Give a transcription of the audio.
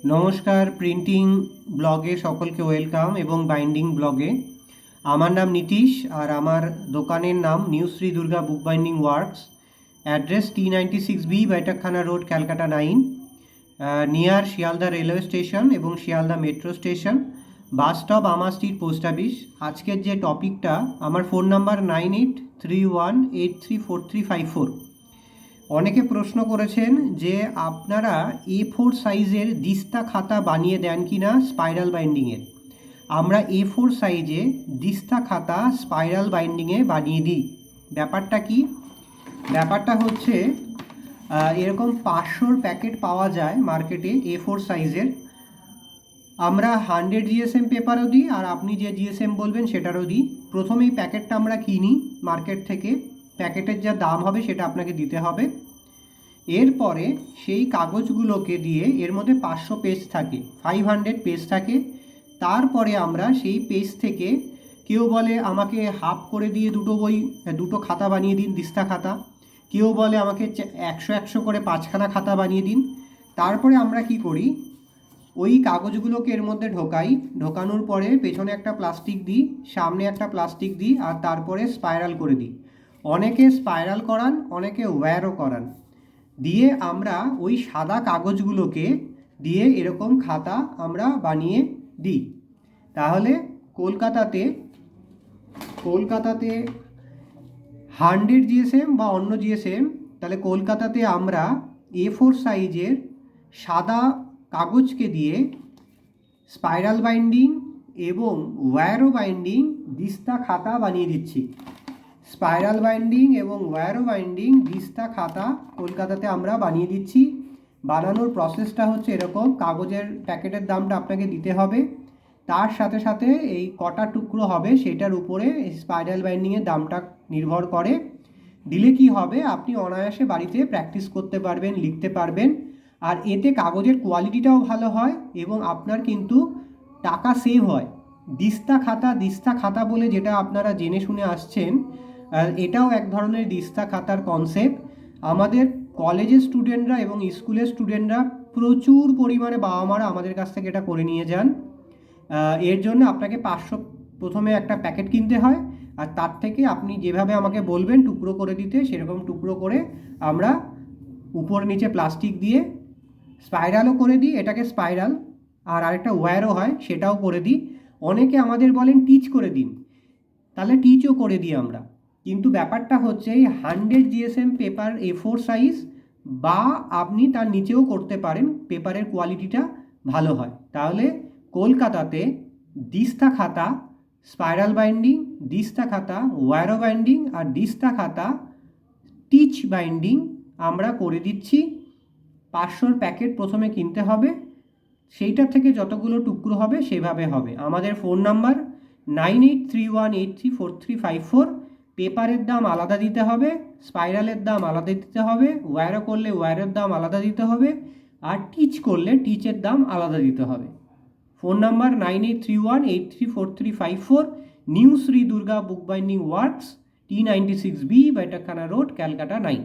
নমস্কার, প্রিন্টিং ব্লগে সকলকে ওয়েলকাম এবং বাইন্ডিং ব্লগে। আমার নাম নীতিশ আর আমার দোকানের নাম new Shri Durga book binding works. Address T96B Baitakhana road, Calcutta 9, near Sealdah railway station এবং Sealdah metro station, bus stop আমার স্ট্রিট, পোস্ট অফিস। আজকের যে টপিকটা, আমার ফোন নাম্বার 9831834354। অনেকে প্রশ্ন করেছেন যে আপনারা A4 সাইজের দিস্তা খাতা বানিয়ে দেন কি না স্পাইরাল বাইন্ডিংয়ের। আমরা A4 সাইজে দিস্তা খাতা স্পাইরাল বাইন্ডিংয়ে বানিয়ে দিই। ব্যাপারটা কি? ব্যাপারটা হচ্ছে এরকম 500 প্যাকেট পাওয়া যায় মার্কেটে A4 সাইজের। আমরা 100 GSM পেপারও দিই, আর আপনি যে GSM বলবেন সেটারও দিই। প্রথমেই প্যাকেটটা আমরা কিনি মার্কেট থেকে, প্যাকেটের যা দাম হবে সেটা আপনাকে দিতে হবে। এরপরে সেই কাগজগুলোকে দিয়ে, এর মধ্যে 500 পেজ থাকে, 500 পেজ থাকে। তারপরে আমরা সেই পেজ থেকে, কেউ বলে আমাকে হাফ করে দিয়ে দুটো খাতা বানিয়ে দিন, দিস্তা খাতা। কেউ বলে আমাকে 100 করে 5খানা খাতা বানিয়ে দিন। তারপরে আমরা কি করি, ওই কাগজগুলোকে এর মধ্যে ঢোকানোর পরে পেছনে একটা প্লাস্টিক দিই, সামনে একটা প্লাস্টিক দিই, আর তারপরে স্পাইরাল করে দিই। অনেকে স্পাইরাল করান, অনেকে ওয়্যারও করান। দিয়ে আমরা ওই সাদা কাগজগুলোকে দিয়ে এরকম খাতা আমরা বানিয়ে দিই। তাহলে কলকাতাতে 100 GSM বা অন্য GSM, তাহলে কলকাতাতে আমরা A4 সাইজের সাদা কাগজকে দিয়ে স্পাইরাল বাইন্ডিং এবং ওয়্যারো বাইন্ডিং দিস্তা খাতা বানিয়ে দিচ্ছি। স্পাইরাল বাইন্ডিং এবং ওয়্যারো বাইন্ডিং দিস্তা খাতা কলকাতাতে আমরা বানিয়ে দিচ্ছি। বানানোর প্রসেসটা হচ্ছে এরকম: কাগজের প্যাকেটের দামটা আপনাকে দিতে হবে, তার সাথে সাথে এই কটা টুকরো হবে সেটার উপরে স্পাইরাল বাইন্ডিংয়ের দামটা নির্ভর করে। দিলে কি হবে, আপনি অনায়াসে বাড়িতে প্র্যাকটিস করতে পারবেন, লিখতে পারবেন। আর এতে কাগজের কোয়ালিটিটাও ভালো হয় এবং আপনার কিন্তু টাকা সেভ হয়। দিস্তা খাতা বলে যেটা আপনারা জেনে শুনে আসছেন, এটাও এক ধরনের দিস্তা খাতার কনসেপ্ট। আমাদের কলেজের স্টুডেন্টরা এবং স্কুলের স্টুডেন্টরা প্রচুর পরিমাণে, বাবা মারা আমাদের কাছ থেকে এটা করে নিয়ে যান। এর জন্য আপনাকে 500 প্রথমে একটা প্যাকেট কিনতে হয়, আর তার থেকে আপনি যেভাবে আমাকে বলবেন টুকরো করে দিতে, সেরকম টুকরো করে আমরা উপর নিচে প্লাস্টিক দিয়ে স্পাইরালও করে দিই, এটাকে স্পাইরাল। আর আরেকটা ওয়্যারও হয়, সেটাও করে দিই। অনেকে আমাদের বলেন টিচ করে দিন, তাহলে টিচও করে দিই আমরা। কিন্তু ব্যাপারটা হচ্ছে এই 100 GSM পেপার A4 সাইজ, বা আপনি তার নিচেও করতে পারেন, পেপারের কোয়ালিটিটা ভালো হয়। তাহলে কলকাতাতে দিস্তা খাতা স্পাইরাল বাইন্ডিং, দিস্তা খাতা ওয়্যারো বাইন্ডিং আর দিস্তা খাতা টিচ বাইন্ডিং আমরা করে দিচ্ছি। 500 প্যাকেট প্রথমে কিনতে হবে, সেইটার থেকে যতগুলো টুকরো হবে সেভাবে হবে। আমাদের ফোন নাম্বার 9831834354। পেপারের দাম আলাদা দিতে হবে, স্পাইরালের দাম আলাদা দিতে হবে, ওয়্যারও করলে ওয়্যারের দাম আলাদা দিতে হবে, আর টিচ করলে টিচের দাম আলাদা দিতে হবে। Phone number 9831834354, new Shri Durga book binding works, T96B Baitakhana road, Calcutta 9।